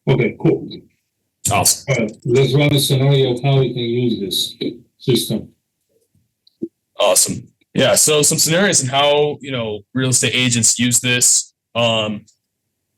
Okay, cool. Awesome. All right, let's run a scenario of how we can use this system. Awesome. Yeah. So some scenarios and how, real estate agents use this.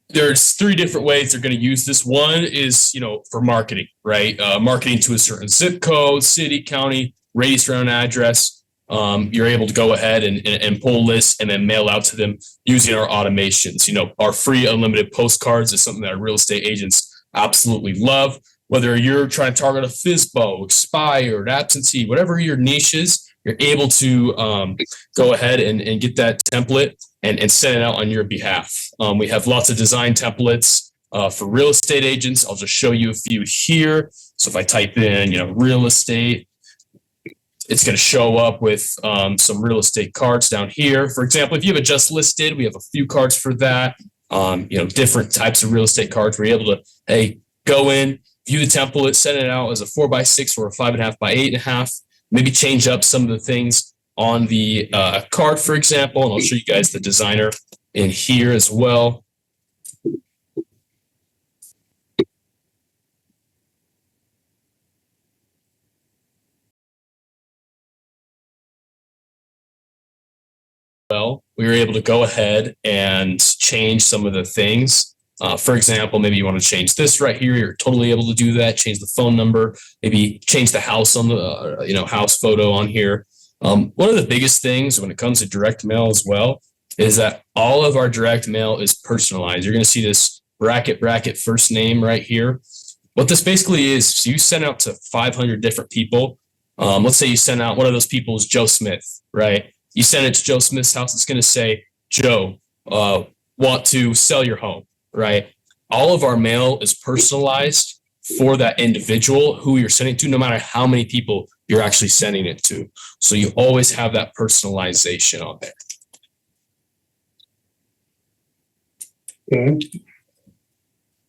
There's three different ways they're going to use this. One is, for marketing, right? Marketing to a certain zip code, city, county, radius around address. You're able to go ahead and pull lists and then mail out to them using our automations. Our free unlimited postcards is something that our real estate agents absolutely love. Whether you're trying to target a FISBO, expired, absentee, whatever your niche is, you're able to go ahead and get that template and send it out on your behalf. We have lots of design templates for real estate agents. I'll just show you a few here. So if I type in, real estate, it's going to show up with some real estate cards down here. For example, if you have a just listed, we have a few cards for that. Different types of real estate cards. We're able to, go in, view the template, send it out as a 4x6 or a 5.5 by 8.5. Maybe change up some of the things on the card, for example, and I'll show you guys the designer in here as well. We were able to go ahead and change some of the things. For example, maybe you want to change this right here. You're totally able to do that. Change the phone number, maybe change the house on the, house photo on here. One of the biggest things when it comes to direct mail as well is that all of our direct mail is personalized. You're going to see this bracket first name right here. What this basically is, so you send out to 500 different people. Let's say you send out, one of those people is Joe Smith, right? You send it to Joe Smith's house. It's going to say, Joe, want to sell your home, right? All of our mail is personalized for that individual who you're sending to, no matter how many people you're actually sending it to. So you always have that personalization on there. Okay.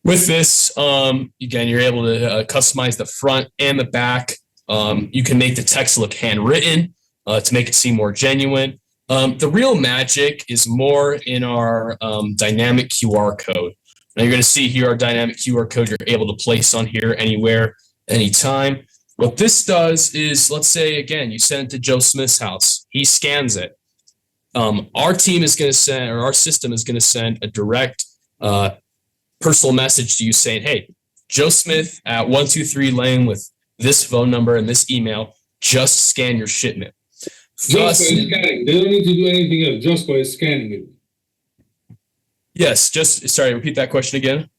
With this, again, you're able to customize the front and the back. You can make the text look handwritten to make it seem more genuine. The real magic is more in our dynamic QR code. Now you're going to see here our dynamic QR code you're able to place on here anywhere, anytime. What this does is, let's say, again, you send it to Joe Smith's house. He scans it. Our team is going to send, or our system is going to send a direct personal message to you saying, hey, Joe Smith at 123 Lane with this phone number and this email, just scan your shipment. Just by scanning. They don't need to do anything else, just by scanning it. Yes, sorry, repeat that question again.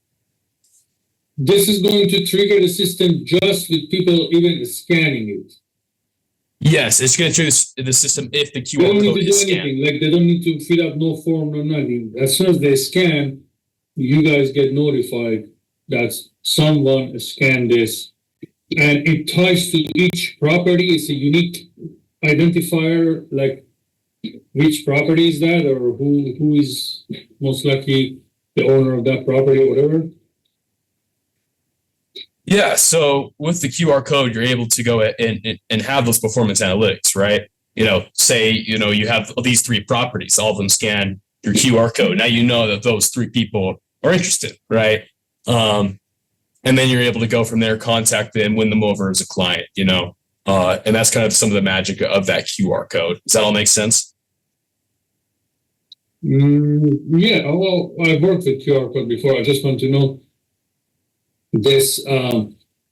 This is going to trigger the system just with people even scanning it. Yes, it's going to trigger the system if the QR code is scanned. They don't need to do anything. Like they don't need to fill out no form, no nothing. As soon as they scan, you guys get notified that someone scanned this. And it ties to each property. It's a unique identifier, like which property is that, or who is most likely the owner of that property or whatever. Yeah, so with the QR code, you're able to go and have those performance analytics, right? Say, you have these three properties, all of them scan your QR code. Now you know that those three people are interested, right? And then you're able to go from there, contact them, win them over as a client, and that's kind of some of the magic of that QR code. Does that all make sense? Yeah, well, I've worked with QR code before. I just want to know this,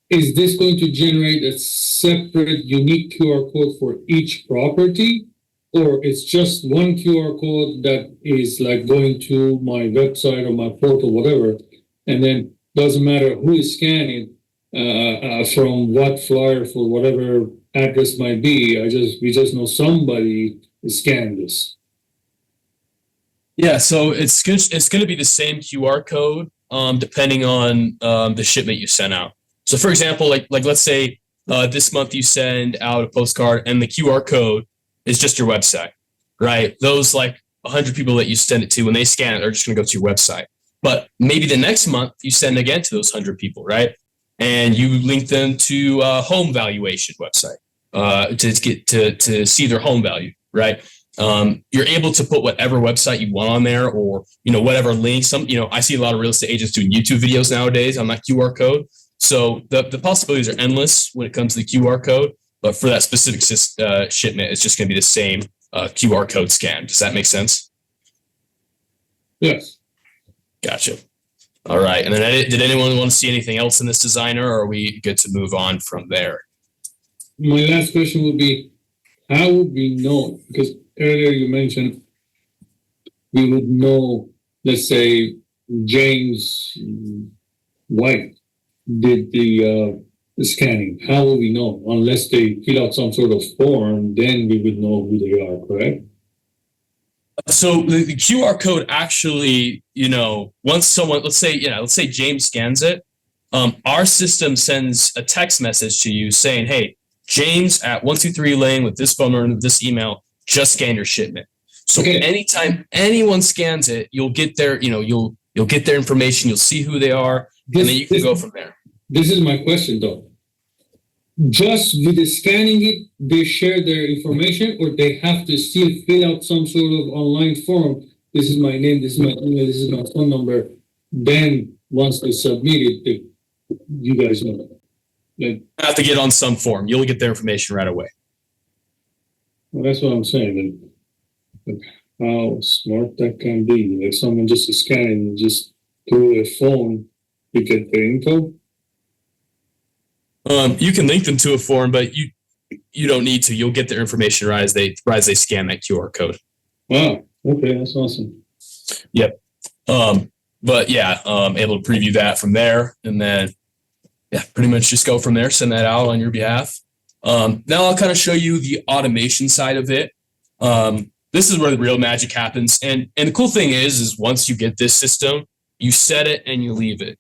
is this going to generate a separate unique QR code for each property, or it's just one QR code that is like going to my website or my portal, whatever, and then doesn't matter who is scanning from what flyer for whatever address might be. We just know somebody scanned this. Yeah, so it's going to be the same QR code depending on the shipment you sent out. So, for example, like let's say this month you send out a postcard and the QR code is just your website, right? Those like 100 people that you send it to, when they scan it, are just going to go to your website. But maybe the next month you send again to those 100 people, right? And you link them to a home valuation website to see their home value, right? You're able to put whatever website you want on there, or whatever link. I see a lot of real estate agents doing YouTube videos nowadays on that QR code. So the possibilities are endless when it comes to the QR code. But for that specific shipment, it's just going to be the same QR code scan. Does that make sense? Yes. Gotcha. All right. And then did anyone want to see anything else in this designer, or are we good to move on from there? My last question would be, how would we know? Because earlier you mentioned we would know, let's say, James White did the scanning. How will we know? Unless they fill out some sort of form, then we would know who they are, correct? So the QR code actually, once someone, let's say James scans it, our system sends a text message to you saying, "Hey, James at 123 Lane with this phone number and this email, just scan your shipment." So anytime anyone scans it, you'll get their, you'll get their information, you'll see who they are, and then you can go from there. This is my question though. Just with the scanning it, they share their information, or they have to still fill out some sort of online form? This is my name, this is my email, this is my phone number. Then once they submit it, you guys know. Like, have to get on some form. You'll get their information right away. Well, that's what I'm saying. Like how smart that can be. Like someone just scanning and just through a phone, you get the info. You can link them to a form, but you don't need to. You'll get their information right as they scan that QR code. Wow. Okay, that's awesome. Yep. But yeah, able to preview that from there, and then pretty much just go from there. Send that out on your behalf. Now I'll kind of show you the automation side of it. This is where the real magic happens, and the cool thing is once you get this system, you set it and you leave it.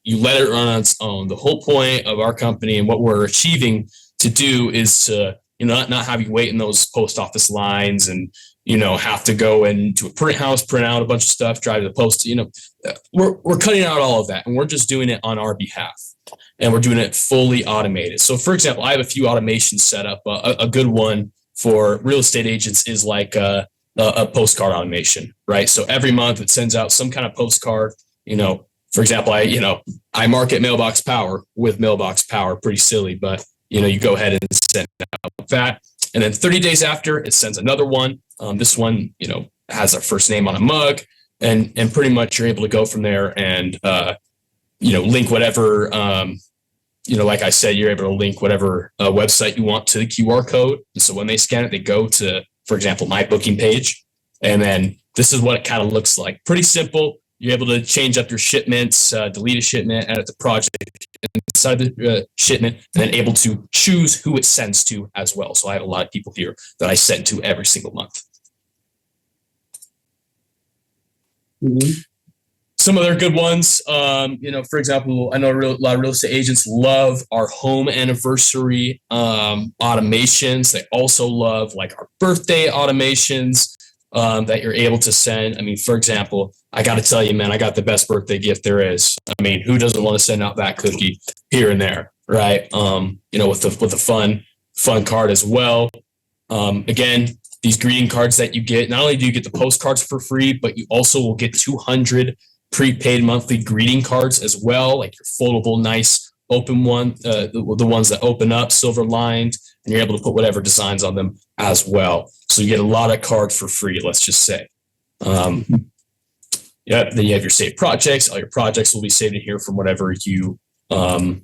You let it run on its own. The whole point of our company and what we're achieving to do is to, not have you wait in those post office lines and, have to go into a print house, print out a bunch of stuff, drive to the post, we're cutting out all of that, and we're just doing it on our behalf, and we're doing it fully automated. So for example, I have a few automations set up. A good one for real estate agents is like a postcard automation, right? So every month it sends out some kind of postcard, for example, I market Mailbox Power with Mailbox Power, pretty silly, but you go ahead and send out that, and then 30 days after it sends another one. This one, has our first name on a mug, and pretty much you're able to go from there and link whatever. Like I said, you're able to link whatever website you want to the QR code. And so when they scan it, they go to, for example, my booking page, and then this is what it kind of looks like. Pretty simple. You're able to change up your shipments, delete a shipment, edit the project inside the shipment, and then able to choose who it sends to as well. So I have a lot of people here that I send to every single month. Mm-hmm. Some other good ones, for example, I know a lot of real estate agents love our home anniversary automations. They also love like our birthday automations that you're able to send. I mean, for example, I got to tell you, man, I got the best birthday gift there is. I mean, who doesn't want to send out that cookie here and there, right? With the fun card as well. Again, these greeting cards that you get, not only do you get the postcards for free, but you also will get 200 prepaid monthly greeting cards as well, like your foldable, nice open one, the ones that open up, silver lined, and you're able to put whatever designs on them as well. So you get a lot of cards for free, let's just say. Then you have your saved projects. All your projects will be saved in here from whatever you, go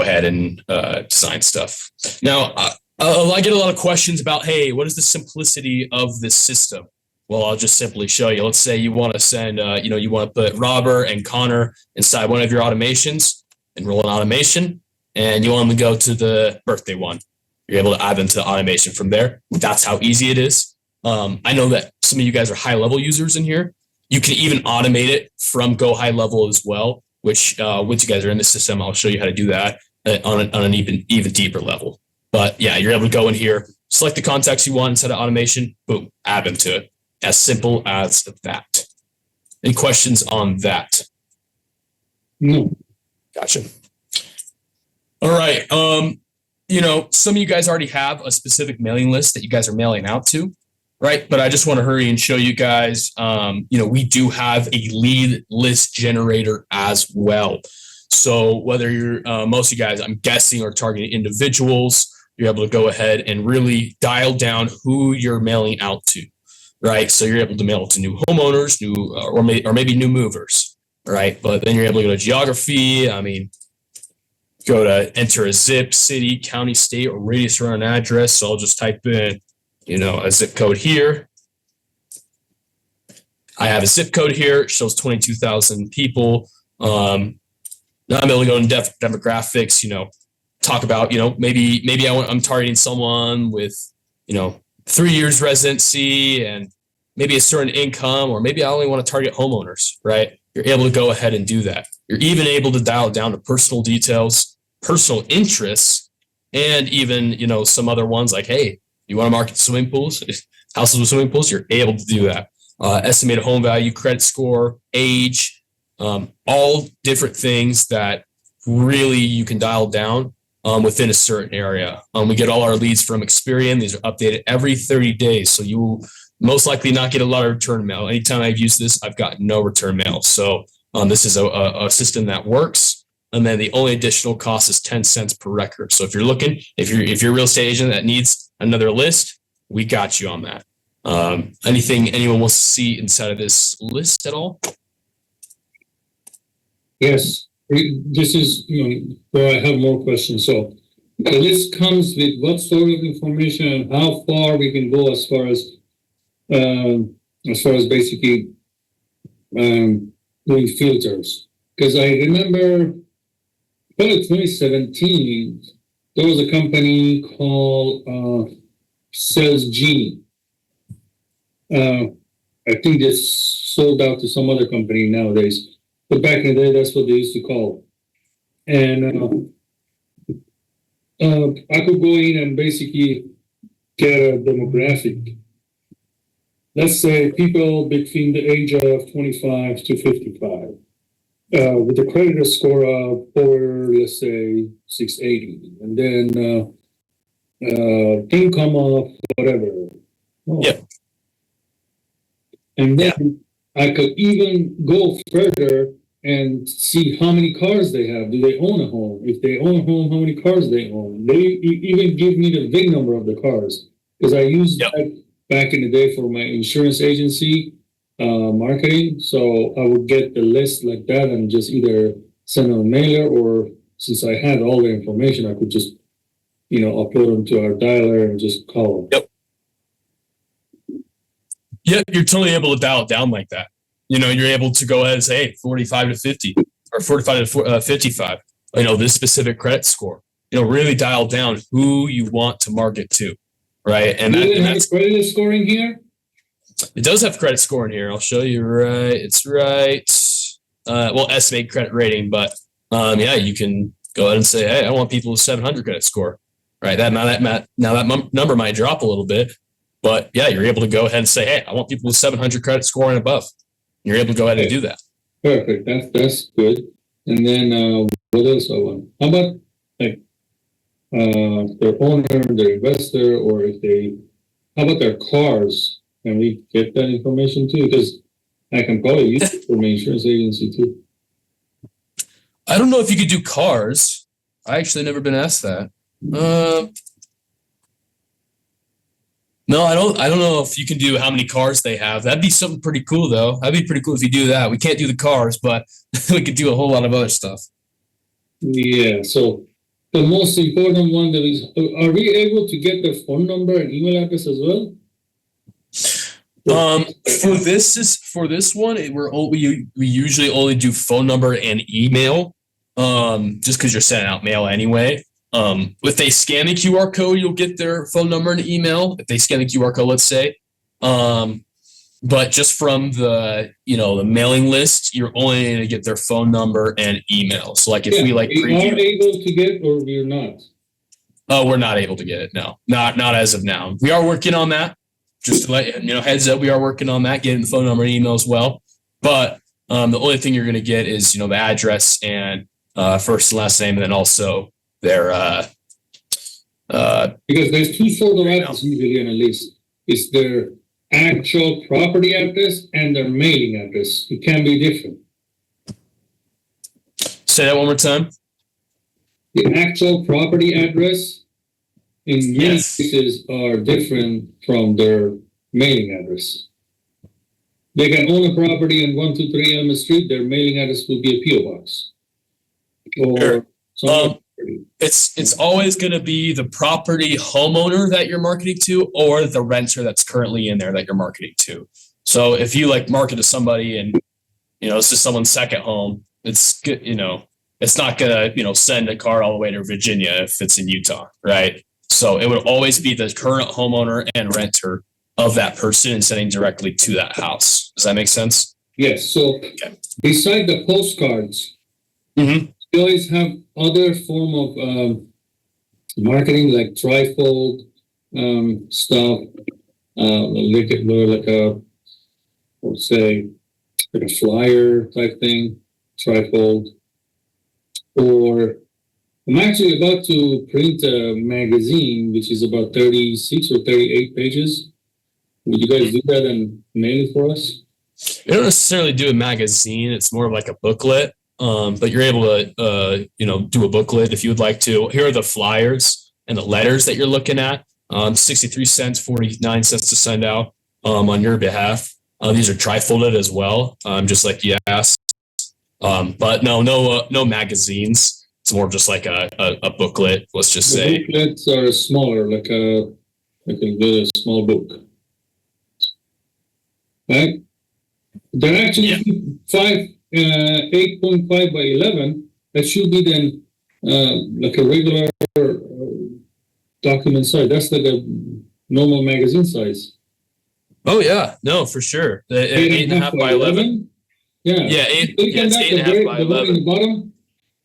ahead and design stuff. Now, I get a lot of questions about, hey, what is the simplicity of this system? Well, I'll just simply show you. Let's say you want to send, you want to put Robert and Connor inside one of your automations, enroll an automation, and you want them to go to the birthday one. You're able to add them to the automation from there. That's how easy it is. I know that some of you guys are high level users in here. You can even automate it from Go High Level as well, which once you guys are in the system, I'll show you how to do that on an even deeper level. But yeah, you're able to go in here, select the contacts you want inside of automation, boom, add them to it. As simple as that. Any questions on that? No. Gotcha. All right. some of you guys already have a specific mailing list that you guys are mailing out to, right? But I just want to hurry and show you guys, we do have a lead list generator as well. So whether you're, most of you guys, I'm guessing, are targeting individuals, you're able to go ahead and really dial down who you're mailing out to, right? So you're able to mail to new homeowners, or maybe new movers, right? But then you're able to go to geography. I mean, go to enter a zip, city, county, state, or radius around an address. So I'll just type in, a zip code here. I have a zip code here. It shows 22,000 people. Now I'm able to go into demographics, talk about, maybe I'm targeting someone with, 3 years residency and maybe a certain income, or maybe I only want to target homeowners, right? You're able to go ahead and do that. You're even able to dial it down to personal details, personal interests, and even, some other ones like, hey, you want to market swimming pools, houses with swimming pools, you're able to do that. Estimated home value, credit score, age, all different things that really you can dial down within a certain area. We get all our leads from Experian. These are updated every 30 days. So you will most likely not get a lot of return mail. Anytime I've used this, I've got no return mail. So this is a system that works. And then the only additional cost is 10 cents per record. So if you're if you're a real estate agent that needs another list, we got you on that. Anything anyone wants to see inside of this list at all? Yes, this is where I have more questions. So the list comes with what sort of information and how far we can go as far as basically doing filters. Because I remember, probably 2017, there was a company called Sales Genie. I think they sold out to some other company nowadays, but back in the day, that's what they used to call it. And I could go in and basically get a demographic. Let's say people between the age of 25 to 55. With a credit score of over, let's say, 680, and then income of whatever. Yep. And then I could even go further and see how many cars they have. Do they own a home? If they own a home, how many cars they own? They even give me the VIN number of the cars, because I used that back in the day for my insurance agency. Marketing, so I would get the list like that and just either send them a mailer, or since I had all the information, I could just upload them to our dialer and just call them. Yep, you're totally able to dial it down like that. You're able to go ahead and say, hey, 45 to 50 or 45 to 55, this specific credit score, really dial down who you want to market to, right? And that's credit scoring here. It does have credit score in here. I'll show you. Right, it's right. Estimate credit rating, but you can go ahead and say, hey, I want people with 700 credit score. Right. That number might drop a little bit, but you're able to go ahead and say, hey, I want people with 700 credit score and above. You're able to go ahead and do that. Perfect. That's good. And then what else I want? How about like their owner, their investor, or how about their cars? Can we get that information too? Because I can probably use it for my insurance agency too. I don't know if you could do cars. I actually never been asked that. No, I don't know if you can do how many cars they have. That'd be something pretty cool though. That'd be pretty cool if you do that. We can't do the cars, but we could do a whole lot of other stuff. Yeah. So the most important one that is, are we able to get their phone number and email address as well? For this one, we usually only do phone number and email, just because you're sending out mail anyway. If they scan the QR code, you'll get their phone number and email. If they scan the QR code, let's say, but just from the the mailing list, you're only going to get their phone number and email. So like if we are able to get, or we're not. Oh, we're not able to get it. No, not as of now. We are working on that. Just to let heads up, we are working on that, getting the phone number and email as well. But the only thing you're going to get is the address and first and last name, and then also their Because there's two sort of addresses usually on a list. It's their actual property address and their mailing address. It can be different. Say that one more time. The actual property address in many cases are different from their mailing address. They can own a property on 123 Elm Street. Their mailing address will be a PO box. Or it's always going to be the property homeowner that you're marketing to, or the renter that's currently in there that you're marketing to. So if you like market to somebody and it's just someone's second home, it's good. It's not going to send a car all the way to Virginia if it's in Utah, right? So it would always be the current homeowner and renter of that person and sending directly to that house. Does that make sense? Yes. So beside the postcards, mm-hmm. you always have other form of marketing like trifold stuff, like a, let's say, like a flyer type thing, trifold. Or I'm actually about to print a magazine, which is about 36 or 38 pages. Would you guys do that and mail it for us? We don't necessarily do a magazine. It's more of like a booklet. But you're able to, do a booklet if you would like to. Here are the flyers and the letters that you're looking at. 63 cents, 49 cents to send out on your behalf. These are trifolded as well, just like you asked. But no magazines. It's more just like a booklet. Let's just say booklets are smaller, like a small book, right? They're actually 8.5 by 11. That should be then like a regular document size. That's like a normal magazine size. Oh yeah, no, for sure. 8.5 by 11. Yeah. It's 8.5 by 11. In the bottom.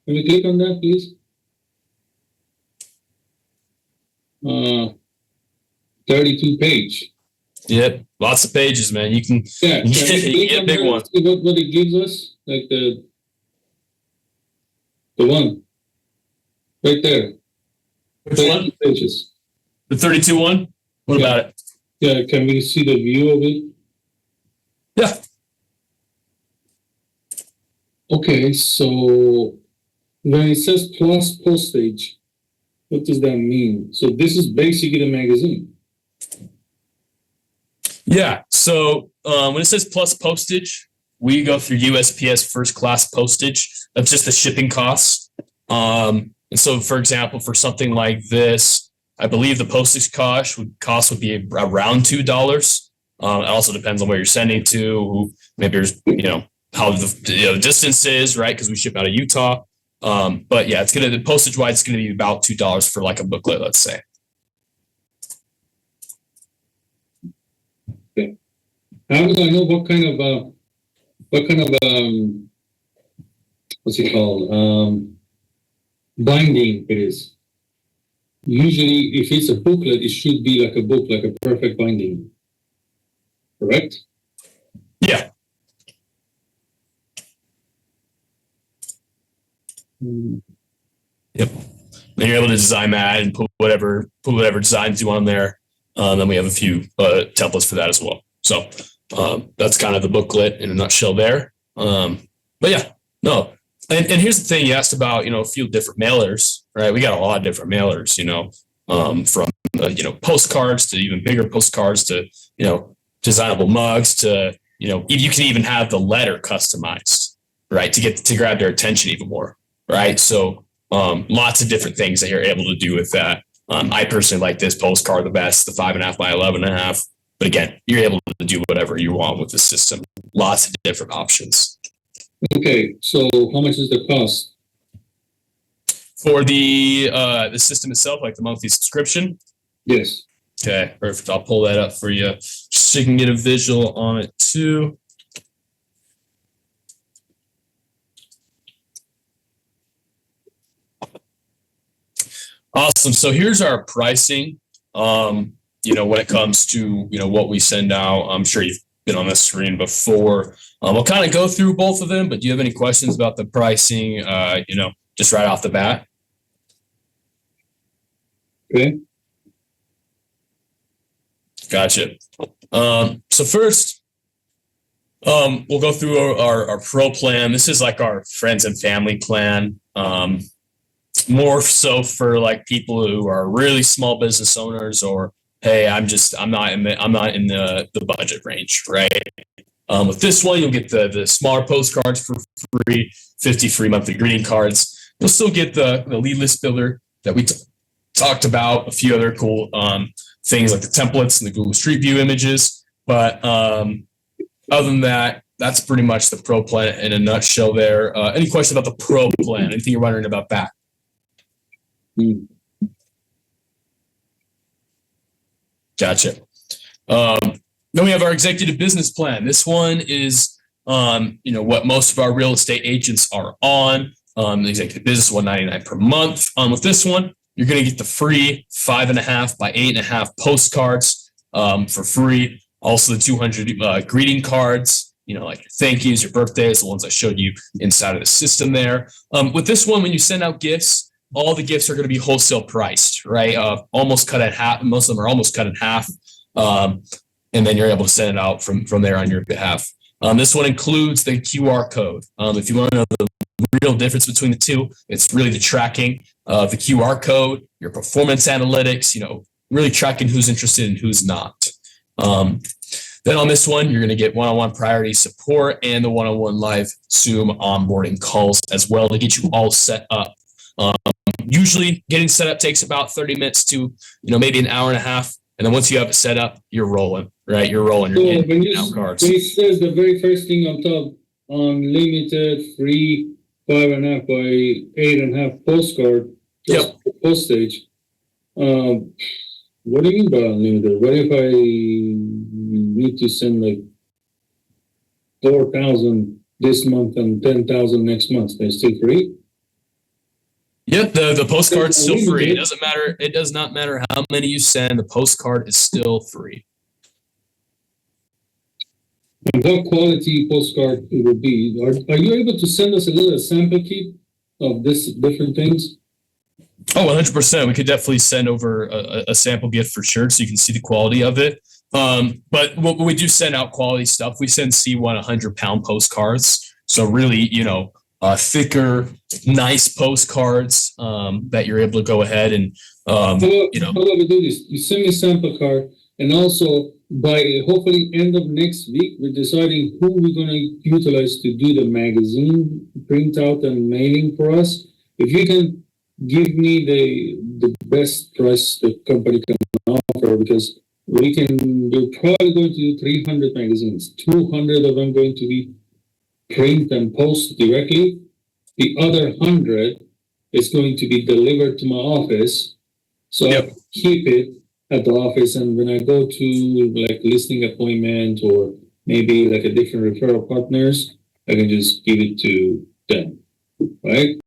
Can we click on that, please? 32 page. Yep, lots of pages, man. You can get a big one. See what it gives us, like the one right there. Which one? Pages. The 32 one. What about it? Yeah, can we see the view of it? Yeah. Okay, so when it says plus postage, what does that mean? So this is basically the magazine. Yeah. So when it says plus postage, we go through USPS first class postage. That's just the shipping costs. And so, for example, for something like this, I believe the postage cost would be around $2. It also depends on where you're sending to. Maybe there's how the distance is, right? Because we ship out of Utah. But yeah, the postage wise, it's gonna be about $2 for like a booklet, let's say. Okay. How do I know what kind of what's it called? Binding it is. Usually, if it's a booklet, it should be like a book, like a perfect binding. Correct? Yeah. Yep. Then you're able to design that and put whatever designs you want on there. Then we have a few templates for that as well. So that's kind of the booklet in a nutshell there. But yeah, no. And here's the thing you asked about, a few different mailers, right? We got a lot of different mailers, from postcards to even bigger postcards to, designable mugs to, you can even have the letter customized, right? To grab their attention even more, right? So lots of different things that you're able to do with that. I personally like this postcard the best, the 5.5 by 11.5. But again, you're able to do whatever you want with the system. Lots of different options. Okay, so how much is the cost? For the system itself, like the monthly subscription? Yes. Okay, perfect. I'll pull that up for you so you can get a visual on it too. Awesome. So here's our pricing. When it comes to, what we send out, I'm sure you've been on this screen before. We'll kind of go through both of them, but do you have any questions about the pricing, just right off the bat? Okay. Gotcha. So first, we'll go through our pro plan. This is like our friends and family plan. More so for like people who are really small business owners, or hey, I'm not in the budget range, right? With this one, you'll get the smaller postcards for free, 50 free monthly greeting cards. You'll still get the lead list builder that we talked about, a few other cool things like the templates and the Google Street View images. But other than that, that's pretty much the pro plan in a nutshell there. Any questions about the pro plan? Anything you're wondering about that? Gotcha. Then we have our executive business plan. This one is, what most of our real estate agents are on. The executive business, $199 per month. With this one, you're going to get the free 5.5 by 8.5 postcards for free. Also, the 200 greeting cards. Like your thank yous, your birthdays, the ones I showed you inside of the system there. With this one, when you send out gifts, all the gifts are going to be wholesale priced, right? Almost cut in half. Most of them are almost cut in half. And then you're able to send it out from there on your behalf. This one includes the QR code. If you want to know the real difference between the two, it's really the tracking of the QR code, your performance analytics, really tracking who's interested and who's not. Then on this one, you're going to get one-on-one priority support and the one-on-one live Zoom onboarding calls as well to get you all set up. Usually getting set up takes about 30 minutes to, maybe an hour and a half. And then once you have it set up, you're rolling, right? You're rolling. You're getting out cards. When it says the very first thing on top, unlimited free 5.5 by 8.5 postcard, just postage. What do you mean by unlimited? What if I need to send like 4,000 this month and 10,000 next month? They're still free? Yep, the postcard's still free. It doesn't matter. It does not matter how many you send. The postcard is still free. And what quality postcard it would be? Are you able to send us a little sample kit of this different things? Oh, 100%. We could definitely send over a sample gift for sure, so you can see the quality of it. But when we do send out quality stuff, we send C1 100-pound postcards. So really, thicker, nice postcards that you're able to go ahead and, How about we do this? You send me a sample card, and also by hopefully end of next week, we're deciding who we're going to utilize to do the magazine printout and mailing for us. If you can give me the best price the company can offer, because we're probably going to do 300 magazines, 200 of them going to be print and post directly. The other 100 is going to be delivered to my office. So I keep it at the office, and when I go to like listing appointment or maybe like a different referral partners, I can just give it to them, right?